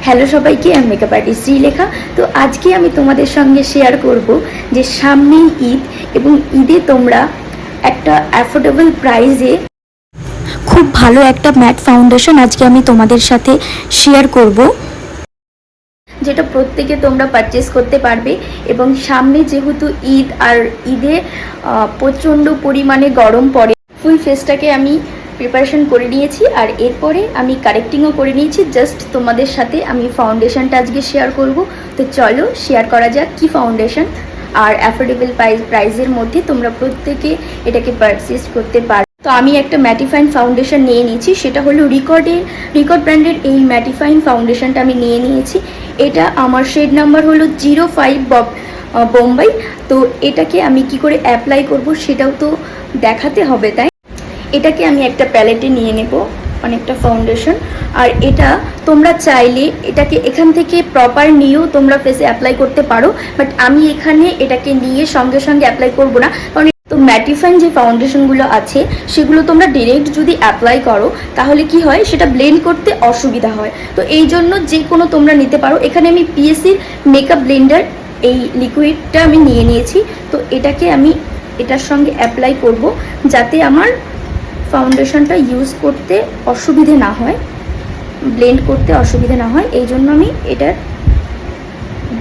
Hello সবাইকে, আমি makeup artist Sreelekha. তো আজকে আমি তোমাদের সঙ্গে শেয়ার করব যে সামনেই ঈদ, এবং ঈদে তোমরা একটা অ্যাফোর্ডেবল প্রাইসে খুব ভালো একটা ম্যাট ফাউন্ডেশন আজকে আমি তোমাদের সাথে শেয়ার করব, যেটা প্রত্যেকে তোমরা পারচেস করতে পারবে। এবং সামনে যেহেতু ঈদ, আর ঈদে প্রচণ্ড পরিমাণে গরম পড়ে, ফুল ফেসটাকে আমি প্রিপারেশন করে নিয়েছি, আর এরপরে আমি কারেক্টিংও করে নিয়েছি। জাস্ট তোমাদের সাথে আমি ফাউন্ডেশনটা আজকে শেয়ার করব। তো চলো শেয়ার করা যাক কি ফাউন্ডেশন, আর অ্যাফোর্ডেবল প্রাইসের মধ্যে তোমরা প্রত্যেকে এটাকে পারচেস করতে পারো। তো আমি একটা ম্যাটিফাইন ফাউন্ডেশন নিয়ে নিয়েছি, সেটা হলো রিকর্ড ব্র্যান্ডের এই ম্যাটিফাইন ফাউন্ডেশনটা আমি নিয়ে নিয়েছি। এটা আমার শেড নাম্বার হলো 05 বোম্বাই। তো এটাকে আমি কি করে অ্যাপ্লাই করব সেটাও তো দেখাতে হবে, তাই এটাকে আমি একটা প্যালেটে নিয়ে নেব অনেকটা ফাউন্ডেশন। আর এটা তোমরা চাইলে এটাকে এখান থেকে প্রপার নিয়েও তোমরা ফেসে অ্যাপ্লাই করতে পারো, বাট আমি এখানে এটাকে নিয়ে সঙ্গে সঙ্গে অ্যাপ্লাই করব না, কারণ তো ম্যাটিফাইন যে ফাউন্ডেশনগুলো আছে সেগুলো তোমরা ডিরেক্ট যদি অ্যাপ্লাই করো তাহলে কি হয়, সেটা ব্লেন্ড করতে অসুবিধা হয়। তো এই জন্য যে কোনো তোমরা নিতে পারো। এখানে আমি পিএসসির মেকআপ ব্লেন্ডার এই লিকুইডটা আমি নিয়ে নিয়েছি। তো এটাকে আমি এটার সঙ্গে অ্যাপ্লাই করব, যাতে আমার ফাউন্ডেশনটা ইউজ করতে অসুবিধে না হয়, ব্লেন্ড করতে অসুবিধে না হয়। এই জন্য আমি এটার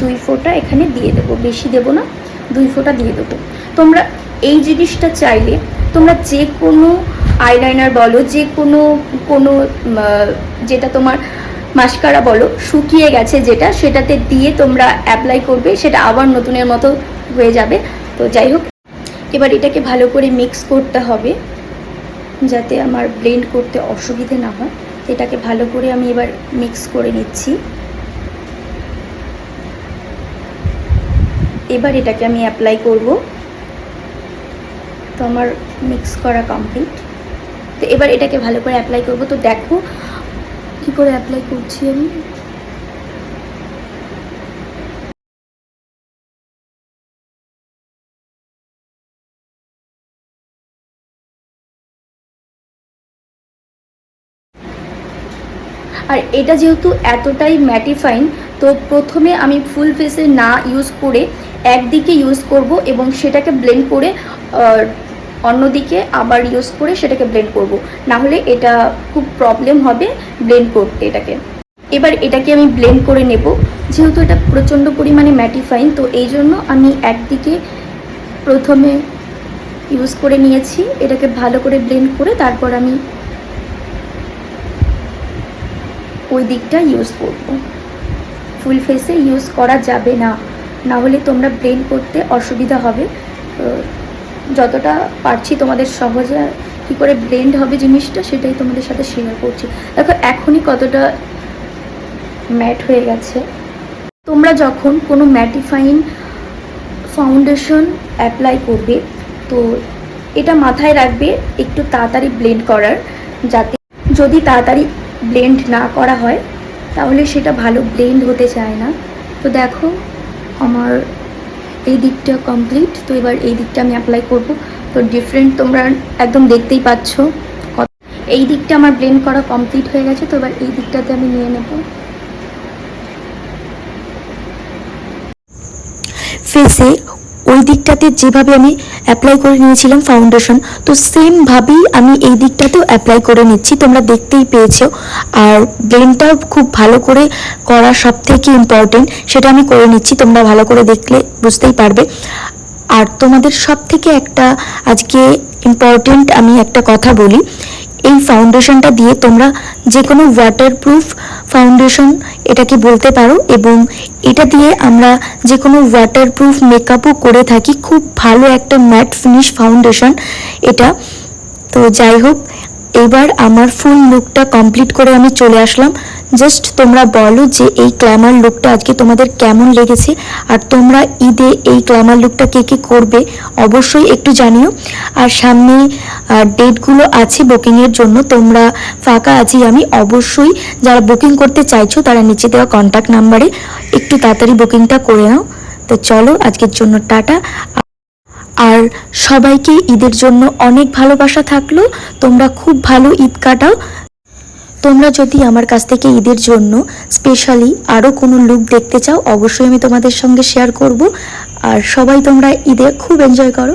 2 ফোঁটা এখানে দিয়ে দেবো, বেশি দেবো না, 2 ফোঁটা দিয়ে দেবো। তোমরা এই জিনিসটা চাইলে তোমরা যে কোনো আইলাইনার বলো, যে কোনো যেটা তোমার মাস্কারা বলো শুকিয়ে গেছে যেটা, সেটাতে দিয়ে তোমরা অ্যাপ্লাই করবে, সেটা আবার নতুনের মতো হয়ে যাবে। তো যাই হোক, এবার এটাকে ভালো করে মিক্স করতে হবে যাতে আমার ব্লেন্ড করতে অসুবিধে না হয়। এটাকে ভালো করে আমি এবার মিক্স করে নিচ্ছি। এবার এটাকে আমি অ্যাপ্লাই করব। তো আমার মিক্স করা কমপ্লিট। তো এবার এটাকে ভালো করে অ্যাপ্লাই করব। তো দেখো কি করে অ্যাপ্লাই করছি আমি। আর এটা যেহেতু এতটাই ম্যাটিফাইন, তো প্রথমে আমি ফুল ফেসে না ইউজ করে একদিকে ইউজ করব, এবং সেটাকে ব্লেন্ড করে অন্যদিকে আবার ইউজ করে সেটাকে ব্লেন্ড করব, না হলে এটা খুব প্রবলেম হবে ব্লেন্ড করতে এটাকে। এবার এটাকে আমি ব্লেন্ড করে নেব, যেহেতু এটা প্রচণ্ড পরিমাণে ম্যাটিফাইন, তো এই জন্য আমি একদিকে প্রথমে ইউজ করে নিয়েছি। এটাকে ভালো করে ব্লেন্ড করে তারপর আমি ওই দিকটা ইউজ করব। ফুল ফেসে ইউজ করা যাবে না, না হলে তোমরা ব্লেন্ড করতে অসুবিধা হবে। যতটা পারছি তোমাদের সহজে কী করে ব্লেন্ড হবে জিনিসটা, সেটাই তোমাদের সাথে শেয়ার করছি। দেখো এখনই কতটা ম্যাট হয়ে গেছে। তোমরা যখন কোনো ম্যাটিফাইং ফাউন্ডেশন অ্যাপ্লাই করবে, তো এটা মাথায় রাখবে একটু তাড়াতাড়ি ব্লেন্ড করার, যাতে যদি তাড়াতাড়ি ব্লেন্ড না করা হয় তাহলে সেটা ভালো ব্লেন্ড হতে চায় না। তো দেখো আমার এই দিকটা কমপ্লিট। তো এবার এই দিকটা আমি অ্যাপ্লাই করব। তো ডিফারেন্ট তোমরা একদম দেখতেই পাচ্ছ। এই দিকটা আমার ব্লেন্ড করা কমপ্লিট হয়ে গেছে। তো এবার এই দিকটাতে আমি নিয়ে নেব ফেসে। ওই দিকটাতে যেভাবে আমি অ্যাপ্লাই করে নিয়েছিলাম ফাউন্ডেশন, তো সেমভাবেই আমি এই দিকটাতেও অ্যাপ্লাই করে নিচ্ছি, তোমরা দেখতেই পেয়েছো। আর ব্লেন্ডটাও খুব ভালো করে করা সব থেকে ইম্পর্টেন্ট, সেটা আমি করে নিচ্ছি, তোমরা ভালো করে দেখলে বুঝতেই পারবে। আর তোমাদের সব থেকে একটা আজকে ইম্পর্টেন্ট আমি একটা কথা বলি, এই ফাউন্ডেশনটা দিয়ে তোমরা যে কোনো ওয়াটারপ্রুফ ফাউন্ডেশন এটাকে বলতে পারো, এবং এটা দিয়ে আমরা যে কোনো ওয়াটারপ্রুফ মেকআপও করে থাকি। খুব ভালো একটা ম্যাট ফিনিশ ফাউন্ডেশন এটা। তো যাই হোক, এবার আমার ফুল লুকটা কমপ্লিট করে আমি চলে আসলাম। জাস্ট তোমরা বলো যে এই গ্ল্যামার লুকটা আজকে তোমাদের কেমন লেগেছে, আর তোমরা ঈদে এই গ্ল্যামার লুকটা কে কে করবে অবশ্যই একটু জানিও। আর সামনে ডেটগুলো আছে বুকিংয়ের জন্য, তোমরা ফাঁকা আছি আমি, অবশ্যই যারা বুকিং করতে চাইছো তারা নিচে দেওয়া কন্ট্যাক্ট নাম্বারে একটু তাড়াতাড়ি বুকিংটা করে নাও। তো চলো আজকের জন্য টাটা। আর সবাইকে ঈদের জন্য অনেক ভালোবাসা থাকলো, তোমরা খুব ভালো ঈদ কাটাও। তোমরা যদি আমার কাছ থেকে ঈদের জন্য স্পেশালি আরও কোনো লুক দেখতে চাও, অবশ্যই আমি তোমাদের সঙ্গে শেয়ার করব। আর সবাই তোমরা ঈদে খুব এনজয় করো।